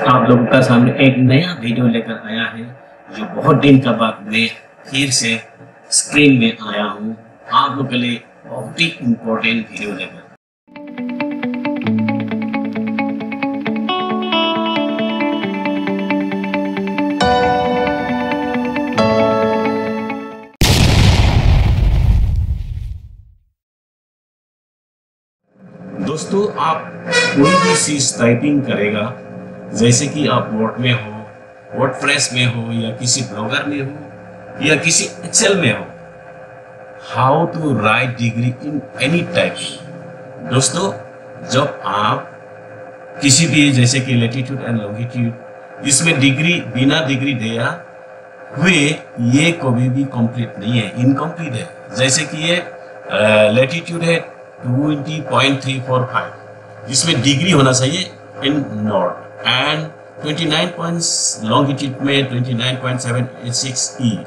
आप लोगों का सामने एक नया वीडियो लेकर आया है जो बहुत दिन का बाद मैं फिर से स्क्रीन में आया हूँ आप लोगों के लिए बहुत ही इम्पोर्टेंट वीडियो लेकर। दोस्तों आप कोई भी चीज टाइपिंग करेगा, जैसे कि आप वर्ड में हो, वर्डप्रेस में हो, या किसी ब्लॉगर में हो, या किसी एक्सेल में हो, how to write degree in any typing. दोस्तों जब आप किसी भी जैसे कि लैटिट्यूड एंड लॉन्गिट्यूड, इसमें डिग्री बिना डिग्री दिया हुए ये कभी भी कंप्लीट नहीं है, इनकम्प्लीट है। जैसे कि ये लैटिट्यूड है 20.345, जिसमें डिग्री होना चाहिए इन नॉर्थ, एंड 29 पॉइंट्स लॉन्गिट्यूड में 29.786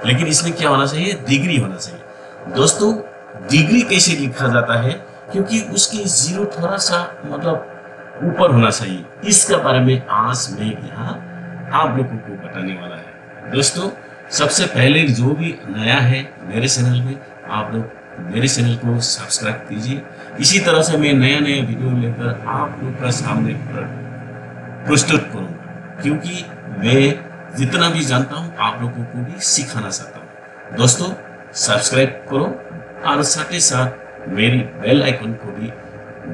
लेकिन इसमें क्या होना चाहिए, डिग्री होना चाहिए। दोस्तों डिग्री कैसे लिखा जाता है, क्योंकि उसकी जीरो थोड़ा सा मतलब ऊपर होना चाहिए। इसके बारे में आज मैं यहाँ आप लोगों को बताने वाला है। दोस्तों सबसे पहले जो भी नया है मेरे चैनल में, आप लोग मेरे चैनल को सब्सक्राइब कीजिए। इसी तरह से मैं नया नया वीडियो लेकर आप लोग का सामने प्रस्तुत करूंगा, क्योंकि मैं जितना भी जानता हूं आप लोगों को भी सिखाना चाहता हूं। दोस्तों सब्सक्राइब करो और साथ ही साथ मेरी बेल आइकन को भी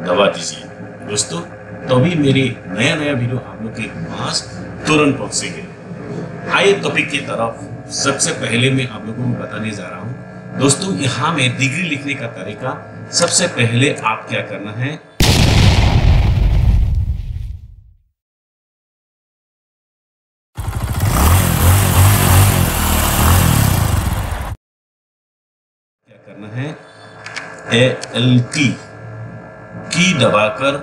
दबा दीजिए दोस्तों, तभी मेरे नया नया वीडियो आप लोग के पास तुरंत पहुंचेंगे। आइए टॉपिक की तरफ। सबसे पहले मैं आप लोगों को बताने जा रहा हूं दोस्तों, यहाँ में डिग्री लिखने का तरीका। सबसे पहले आप क्या करना है, ALT की दबाकर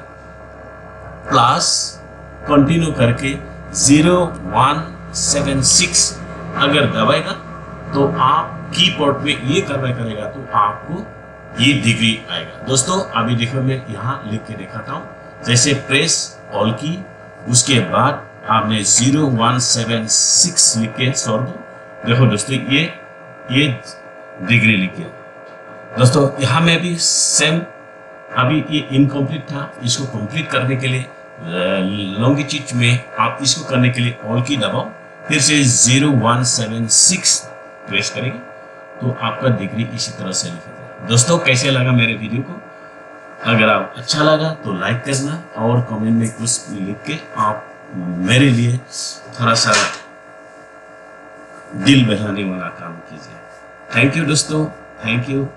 प्लस कंटिन्यू करके 0176 अगर दबाएगा तो आप कीबोर्ड में ये कार्रवाई करेगा तो आपको ये डिग्री आएगा। दोस्तों अभी देखो मैं यहाँ लिख के दिखाता हूँ। जैसे प्रेस ऑल की, उसके बाद आपने 0176 लिख के छोड़ दो। देखो दोस्तों ये डिग्री लिख गया। दोस्तों यहाँ में भी सेम, अभी ये इनकम्प्लीट था, इसको कंप्लीट करने के लिए लॉन्गिट्यूड में आप इसको करने के लिए ऑल की दबाओ, फिर से 0176 प्रेस करेंगे तो आपका डिग्री इसी तरह से लिखा जाए। दोस्तों कैसे लगा मेरे वीडियो को, अगर आप अच्छा लगा तो लाइक करना और कमेंट में कुछ लिख के आप मेरे लिए थोड़ा सा दिल बहलाने वाला काम कीजिए। थैंक यू दोस्तों, थैंक यू।